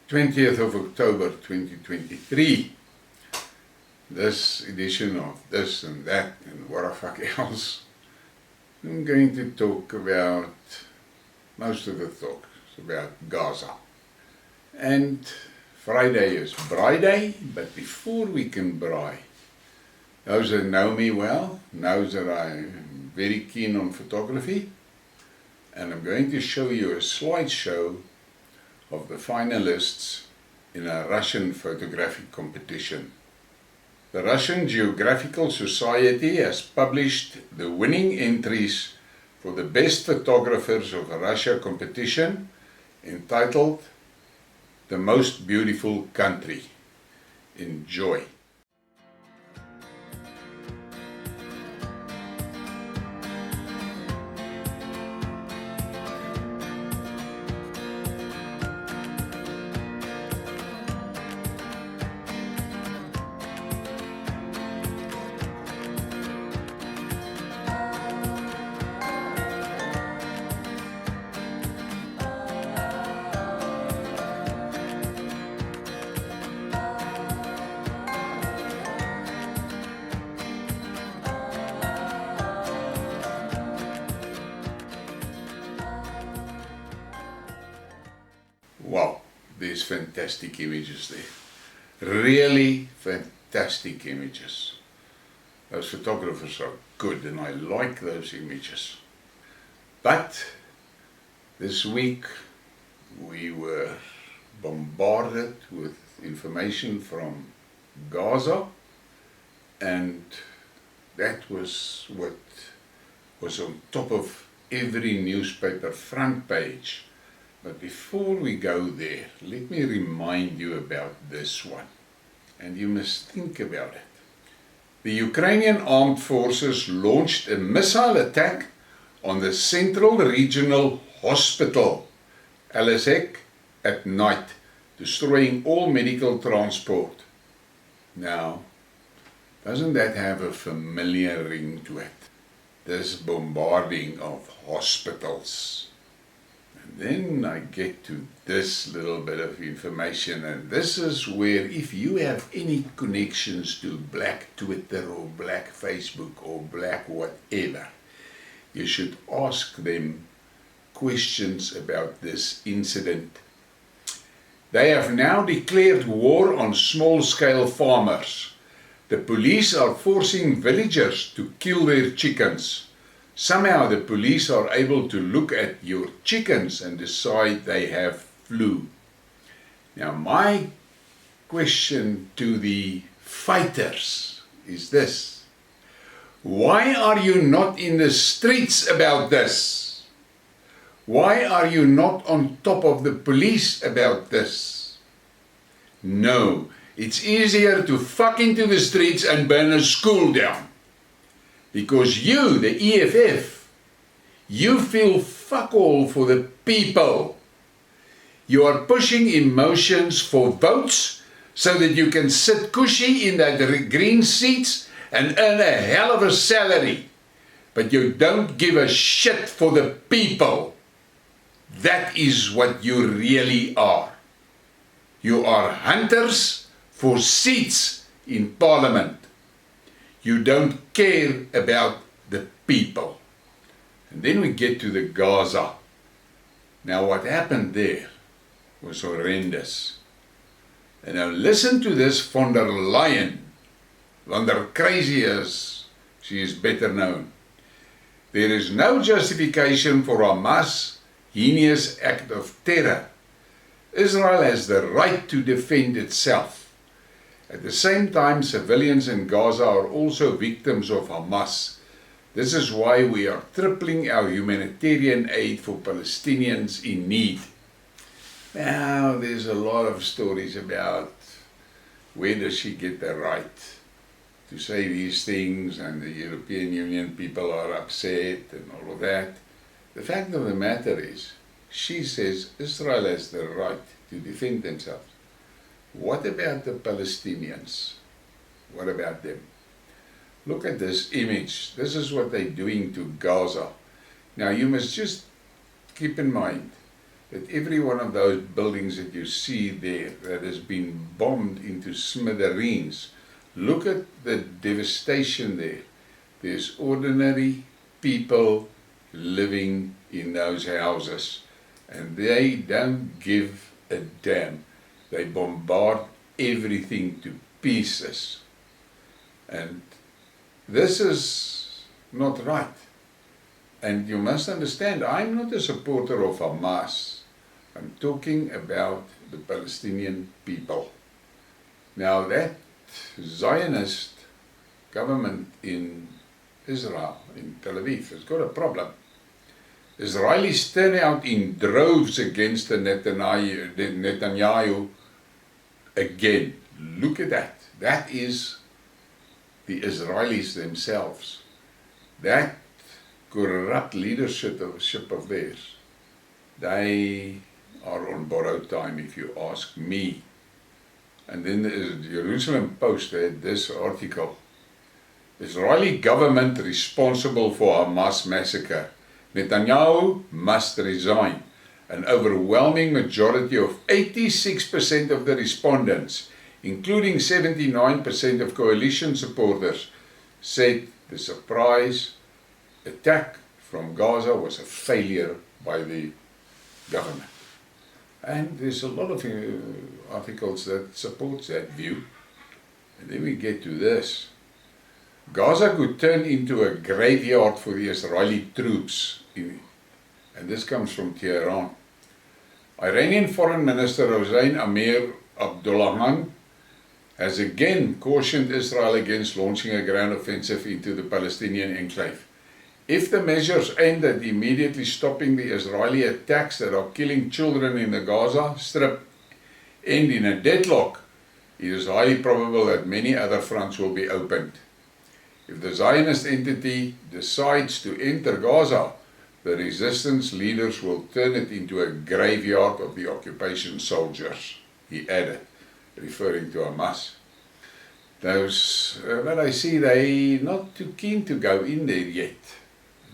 20th of October 2023. This edition of This and That and what the fuck else, I'm going to talk about, most of the talk is about Gaza. And Friday is Braaiday, but before we can braai, those that know me well knows that I'm very keen on photography, and I'm going to show you a slideshow of the finalists in a Russian photographic competition. The Russian Geographical Society has published the winning entries for the best photographers of a Russia competition entitled The Most Beautiful Country. Enjoy. Wow, there's fantastic images there. Really fantastic images. Those photographers are good and I like those images. But this week we were bombarded with information from Gaza, and that was what was on top of every newspaper front page. But before we go there, let me remind you about this one, and you must think about it. The Ukrainian Armed Forces launched a missile attack on the Central Regional Hospital, LSEC, at night, destroying all medical transport. Now, doesn't that have a familiar ring to it? This bombarding of hospitals. Then I get to this little bit of information, and this is where, if you have any connections to black Twitter or black Facebook or black whatever, you should ask them questions about this incident. They have now declared war on small-scale farmers. The police are forcing villagers to kill their chickens. Somehow the police are able to look at your chickens and decide they have flu. Now my question to the fighters is this: why are you not in the streets about this? Why are you not on top of the police about this? No, it's easier to fuck into the streets and burn a school down. Because you, the EFF, you feel fuck all for the people. You are pushing emotions for votes so that you can sit cushy in that green seats and earn a hell of a salary. But you don't give a shit for the people. That is what you really are. You are hunters for seats in Parliament. You don't care about the people. And then we get to the Gaza. Now what happened there was horrendous. And now listen to this von der Leyen, von der Crazy as she is better known. There is no justification for Hamas' heinous act of terror. Israel has the right to defend itself. At the same time, civilians in Gaza are also victims of Hamas. This is why we are tripling our humanitarian aid for Palestinians in need. Now, there's a lot of stories about where does she get the right to say these things, and the European Union people are upset and all of that. The fact of the matter is, she says Israel has the right to defend themselves. What about the Palestinians? What about them? Look at this image. This is what they're doing to Gaza. Now you must just keep in mind, that every one of those buildings that you see there that has been bombed into smithereens, look at the devastation there. There's ordinary people living in those houses, and they don't give a damn. They bombard everything to pieces. And this is not right. And you must understand, I'm not a supporter of Hamas. I'm talking about the Palestinian people. Now that Zionist government in Israel, in Tel Aviv, has got a problem. Israelis turn out in droves against the Netanyahu again. Look at that. That is the Israelis themselves. That corrupt leadership of theirs. They are on borrowed time, if you ask me. And then the Jerusalem Post had this article. Israeli government responsible for Hamas massacre. Netanyahu must resign. An overwhelming majority of 86% of the respondents, including 79% of coalition supporters, said the surprise attack from Gaza was a failure by the government. And there's a lot of articles that support that view. And then we get to this. Gaza could turn into a graveyard for the Israeli troops. And this comes from Tehran. Iranian Foreign Minister Hossein Amir Abdullah has again cautioned Israel against launching a ground offensive into the Palestinian enclave. If the measures aimed at immediately stopping the Israeli attacks that are killing children in the Gaza Strip end in a deadlock, it is highly probable that many other fronts will be opened. If the Zionist entity decides to enter Gaza, the resistance leaders will turn it into a graveyard of the occupation soldiers, he added, referring to Hamas. Those, but I see they're not too keen to go in there yet.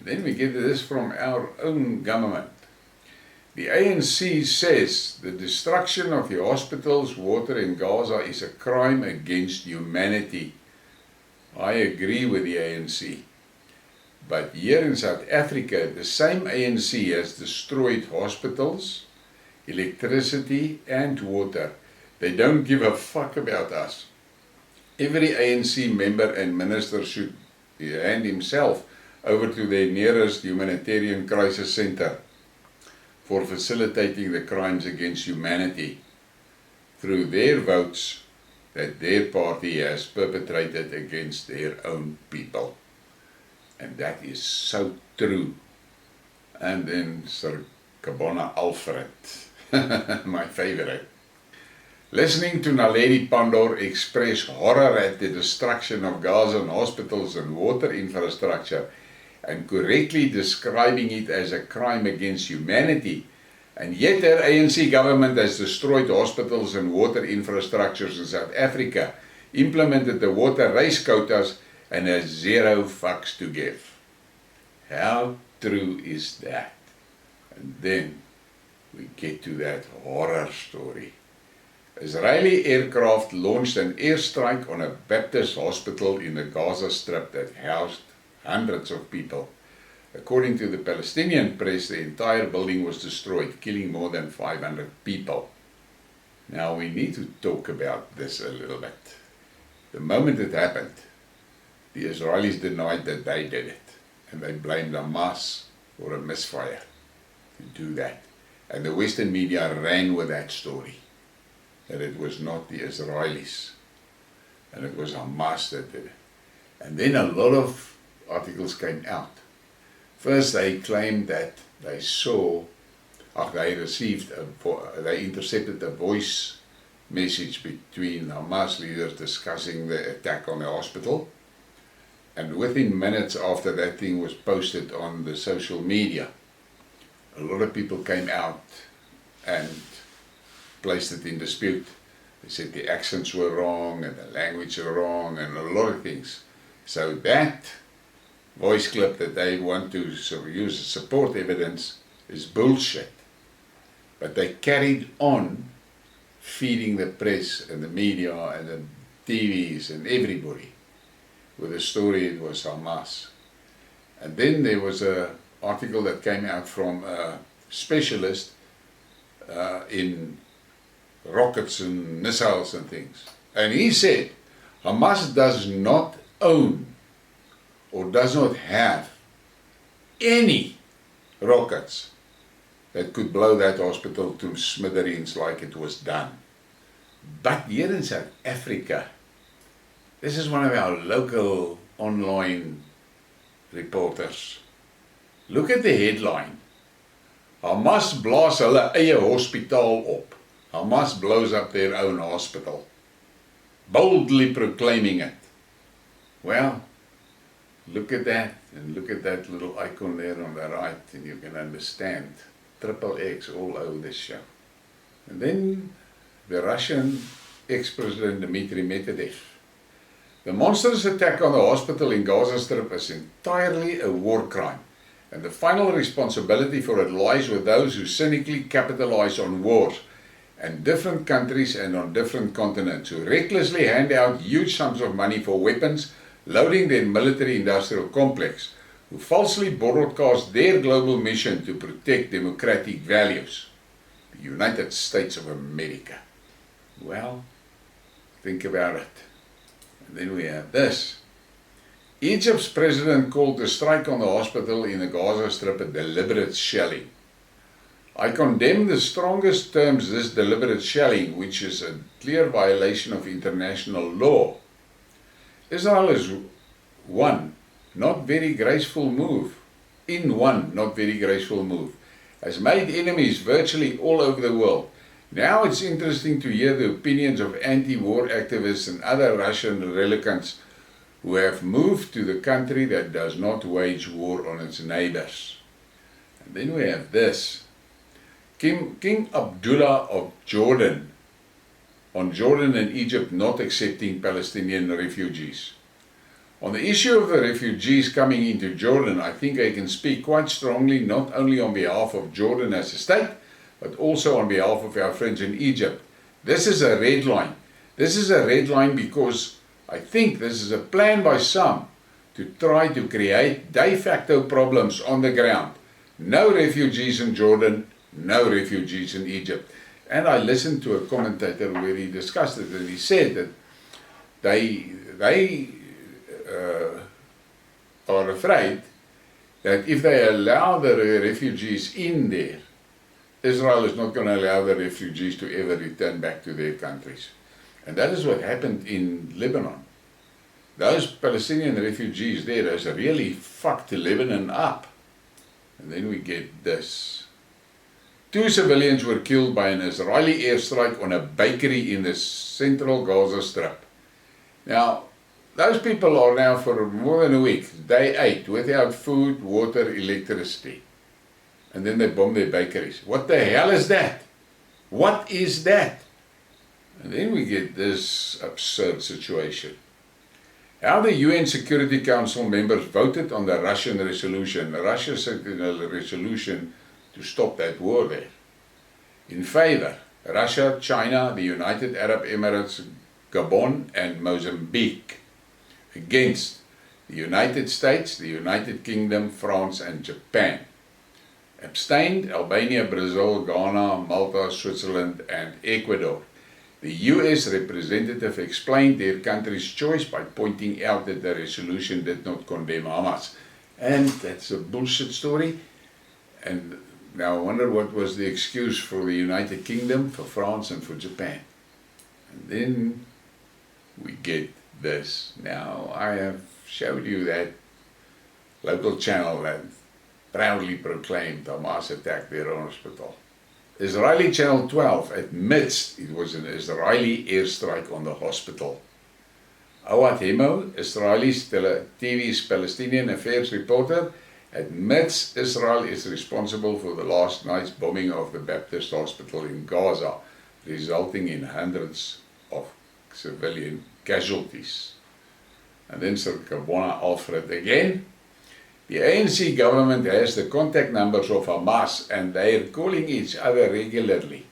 Then we get this from our own government. The ANC says the destruction of the hospital's water in Gaza is a crime against humanity. I agree with the ANC. But here in South Africa, the same ANC has destroyed hospitals, electricity and water. They don't give a fuck about us. Every ANC member and minister should hand himself over to their nearest humanitarian crisis center for facilitating the crimes against humanity through their votes that their party has perpetrated against their own people. And that is so true. And then Sir Kabona Alfred, my favorite. Listening to Naledi Pandor express horror at the destruction of Gazan hospitals and water infrastructure and correctly describing it as a crime against humanity, and yet our ANC government has destroyed hospitals and water infrastructures in South Africa, implemented the water race quotas, and has zero fucks to give. How true is that? And then we get to that horror story. Israeli aircraft launched an airstrike on a Baptist hospital in the Gaza Strip that housed hundreds of people. According to the Palestinian press, the entire building was destroyed, killing more than 500 people. Now we need to talk about this a little bit. The moment it happened, the Israelis denied that they did it, and they blamed Hamas for a misfire to do that. And the Western media ran with that story, that it was not the Israelis, and it was Hamas that did it. And then a lot of articles came out. First they claimed that they they intercepted a voice message between Hamas leaders discussing the attack on the hospital. And within minutes after that thing was posted on the social media, a lot of people came out and placed it in dispute. They said the accents were wrong and the language were wrong and a lot of things. So that voice clip that they want to use as support evidence is bullshit. But they carried on feeding the press and the media and the TVs and everybody with the story it was Hamas. And then there was an article that came out from a specialist in rockets and missiles and things. And he said, Hamas does not own or does not have any rockets that could blow that hospital to smithereens like it was done. But here in South Africa, this is one of our local online reporters. Look at the headline. Hamas blaas hulle eie hospitaal op. Hamas blows up their own hospital, boldly proclaiming it. Well, look at that, and look at that little icon there on the right, and you can understand. XXX all over this show. And then the Russian ex-president Dmitry Medvedev. The monstrous attack on the hospital in Gaza Strip is entirely a war crime, and the final responsibility for it lies with those who cynically capitalize on wars and different countries and on different continents, who recklessly hand out huge sums of money for weapons, loading their military-industrial complex, who falsely broadcast their global mission to protect democratic values, the United States of America. Well, think about it. And then we have this. Egypt's president called the strike on the hospital in the Gaza Strip a deliberate shelling. I condemn the strongest terms this deliberate shelling, which is a clear violation of international law. Israel is one not very graceful move, has made enemies virtually all over the world. Now it's interesting to hear the opinions of anti-war activists and other Russian relicants who have moved to the country that does not wage war on its neighbors. And then we have this. King Abdullah of Jordan, on Jordan and Egypt not accepting Palestinian refugees. On the issue of the refugees coming into Jordan, I think I can speak quite strongly, not only on behalf of Jordan as a state, but also on behalf of our friends in Egypt. This is a red line. This is a red line because I think this is a plan by some to try to create de facto problems on the ground. No refugees in Jordan, no refugees in Egypt. And I listened to a commentator where he discussed it, and he said that they are afraid that if they allow the refugees in there, Israel is not going to allow the refugees to ever return back to their countries. And that is what happened in Lebanon. Those Palestinian refugees there has really fucked Lebanon up. And then we get this. 2 civilians were killed by an Israeli airstrike on a bakery in the central Gaza Strip. Now, those people are now for more than a week, day 8, without food, water, electricity. And then they bomb their bakeries. What the hell is that? What is that? And then we get this absurd situation. How the UN Security Council members voted on the Russian resolution. Russia sent in a resolution to stop that war there. In favor, Russia, China, the United Arab Emirates, Gabon and Mozambique. Against the United States, the United Kingdom, France and Japan. Abstained Albania, Brazil, Ghana, Malta, Switzerland and Ecuador. The US representative explained their country's choice by pointing out that the resolution did not condemn Hamas. And that's a bullshit story. And now I wonder what was the excuse for the United Kingdom, for France and for Japan. And then we get this. Now I have showed you that local channel that proudly proclaimed Hamas attacked their own hospital. Israeli Channel 12 admits it was an Israeli airstrike on the hospital. Awad Hemo, Israeli's TV's Palestinian Affairs reporter, admits Israel is responsible for the last night's bombing of the Baptist hospital in Gaza, resulting in hundreds of civilian casualties. And then Sir Kabona Alfred again. The ANC government has the contact numbers of Hamas and they are calling each other regularly.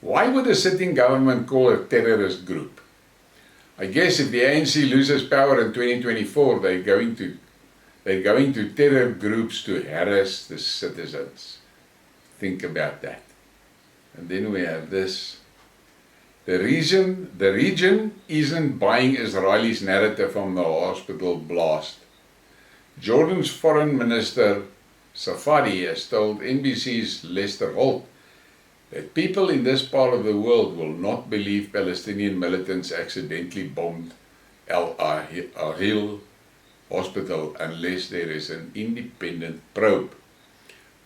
Why would a sitting government call a terrorist group? I guess if the ANC loses power in 2024, they're going to terror groups to harass the citizens. Think about that. And then we have this. The region isn't buying Israelis' narrative from the hospital blast. Jordan's foreign minister Safadi has told NBC's Lester Holt that people in this part of the world will not believe Palestinian militants accidentally bombed Al Ahil hospital unless there is an independent probe.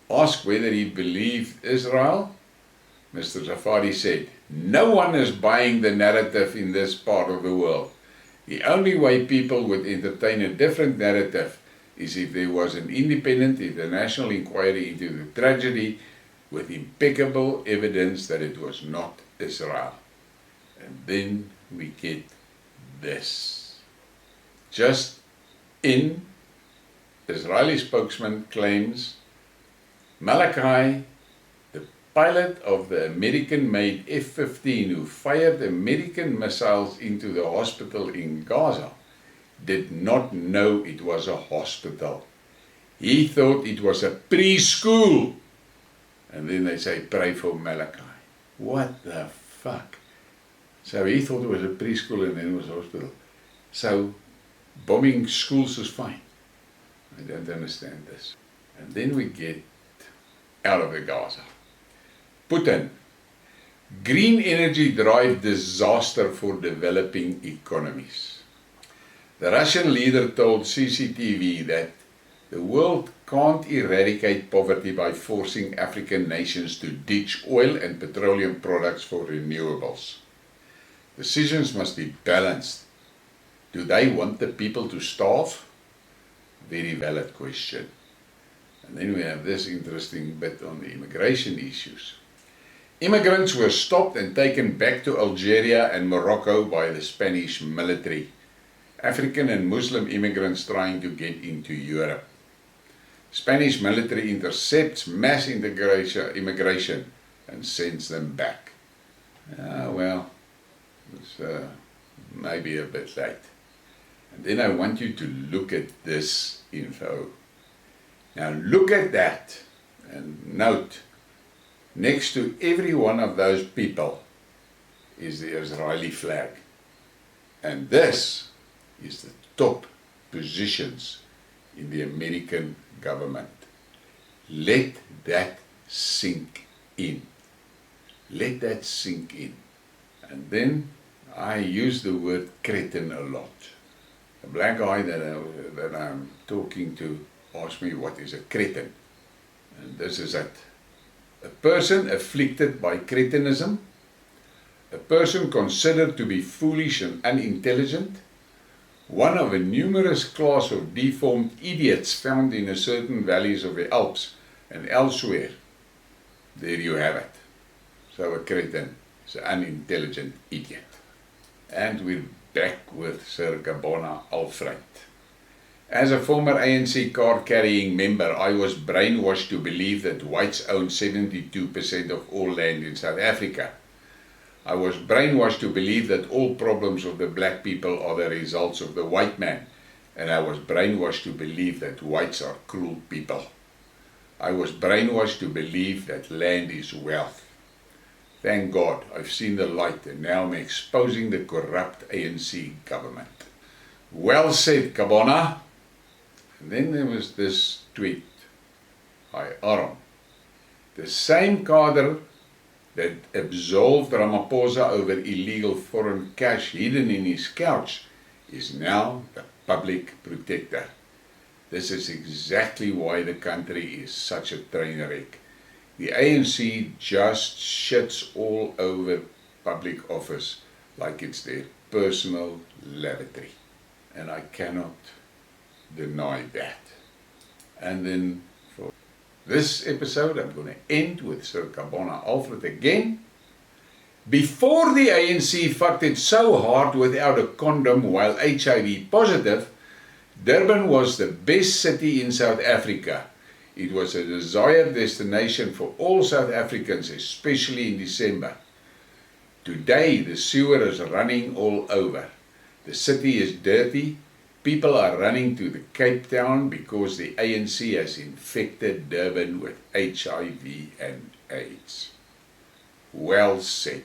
Asked whether he believed Israel, Mr. Safadi said, "No one is buying the narrative in this part of the world. The only way people would entertain a different narrative is if there was an independent international inquiry into the tragedy with impeccable evidence that it was not Israel." And then we get this. Just in, Israeli spokesman claims Malachi, the pilot of the American-made F-15 who fired American missiles into the hospital in Gaza, did not know it was a hospital. He thought it was a preschool. And then they say, pray for Malachi. What the fuck? So he thought it was a preschool and then it was a hospital. So bombing schools is fine. I don't understand this. And then we get out of the Gaza. Putin. Green energy drive disaster for developing economies. The Russian leader told CCTV that the world can't eradicate poverty by forcing African nations to ditch oil and petroleum products for renewables. Decisions must be balanced. Do they want the people to starve? Very valid question. And then we have this interesting bit on the immigration issues. Immigrants were stopped and taken back to Algeria and Morocco by the Spanish military. African and Muslim immigrants trying to get into Europe. Spanish military intercepts mass immigration and sends them back. Well, it's maybe a bit late. And then I want you to look at this info. Now look at that and note, next to every one of those people is the Israeli flag. And this is the top positions in the American government. Let that sink in. Let that sink in. And then I use the word cretin a lot. A black guy that I'm talking to asked me what is a cretin. And this is it. A person afflicted by cretinism, a person considered to be foolish and unintelligent, one of a numerous class of deformed idiots found in a certain valleys of the Alps and elsewhere. There you have it. So a cretin is an unintelligent idiot. And we're back with Sir Gabbana Alfred. As a former ANC card-carrying member, I was brainwashed to believe that whites own 72% of all land in South Africa. I was brainwashed to believe that all problems of the black people are the results of the white man, and I was brainwashed to believe that whites are cruel people. I was brainwashed to believe that land is wealth. Thank God I've seen the light and now I'm exposing the corrupt ANC government. Well said, Gabbana. And then there was this tweet. Hi, Aaron. The same cadre that absolved Ramaphosa over illegal foreign cash hidden in his couch is now the public protector. This is exactly why the country is such a train wreck. The ANC just shits all over public office like it's their personal lavatory. And I cannot deny that. And then for this episode, I'm going to end with Sir Gabbana Alfred again. Before the ANC fucked it so hard without a condom while HIV positive, Durban was the best city in South Africa. It was a desired destination for all South Africans, especially in December. Today, the sewer is running all over. The city is dirty. People are running to the Cape Town because the ANC has infected Durban with HIV and AIDS. Well said.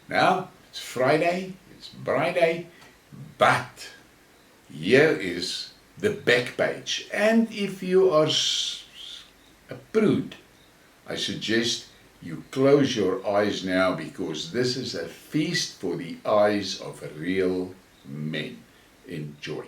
Now, it's Friday, it's Braaiday, but here is the back page. And if you are a prude, I suggest you close your eyes now, because this is a feast for the eyes of real men. Enjoy.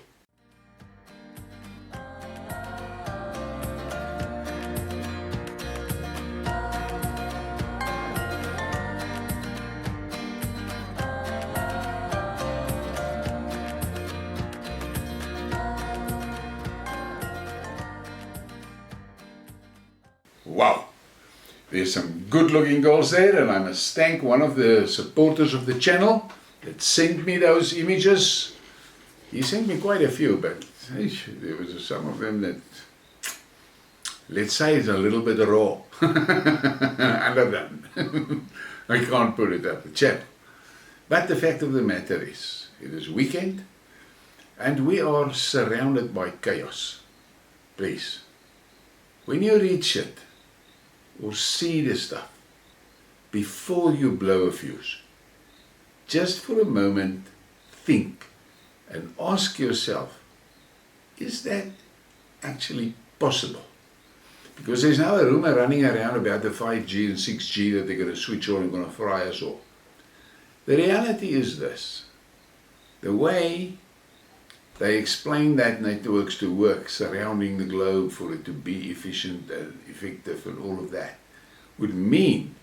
Wow, there's some good looking girls there, and I must thank one of the supporters of the channel that sent me those images. He sent me quite a few, but there was some of them that, let's say, is a little bit raw, underdone. I can't put it up the channel. But the fact of the matter is, it is weekend, and we are surrounded by chaos. Please, when you read shit, or see the stuff, before you blow a fuse, just for a moment think and ask yourself, is that actually possible? Because there's now a rumor running around about the 5G and 6G that they're going to switch on and going to fry us all. The reality is this: the way they explain that networks to work surrounding the globe for it to be efficient and effective and all of that would mean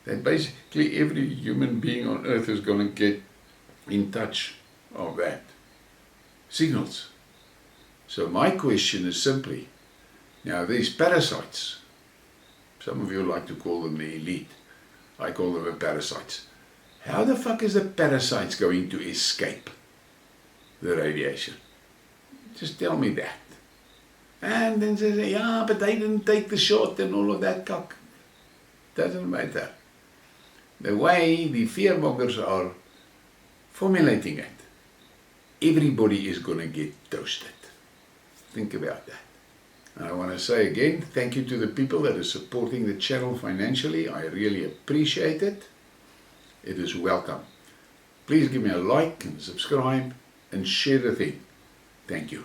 that basically every human being on earth is going to get in touch of that signals. So my question is simply, now these parasites, some of you like to call them the elite, I call them the parasites. How the fuck is the parasites going to escape the radiation? Just tell me that. And then they say, yeah, but they didn't take the shot and all of that cock. Doesn't matter. The way the fearmongers are formulating it, everybody is going to get toasted. Think about that. And I want to say again, thank you to the people that are supporting the channel financially. I really appreciate it. It is welcome. Please give me a like and subscribe and share the thing. Thank you.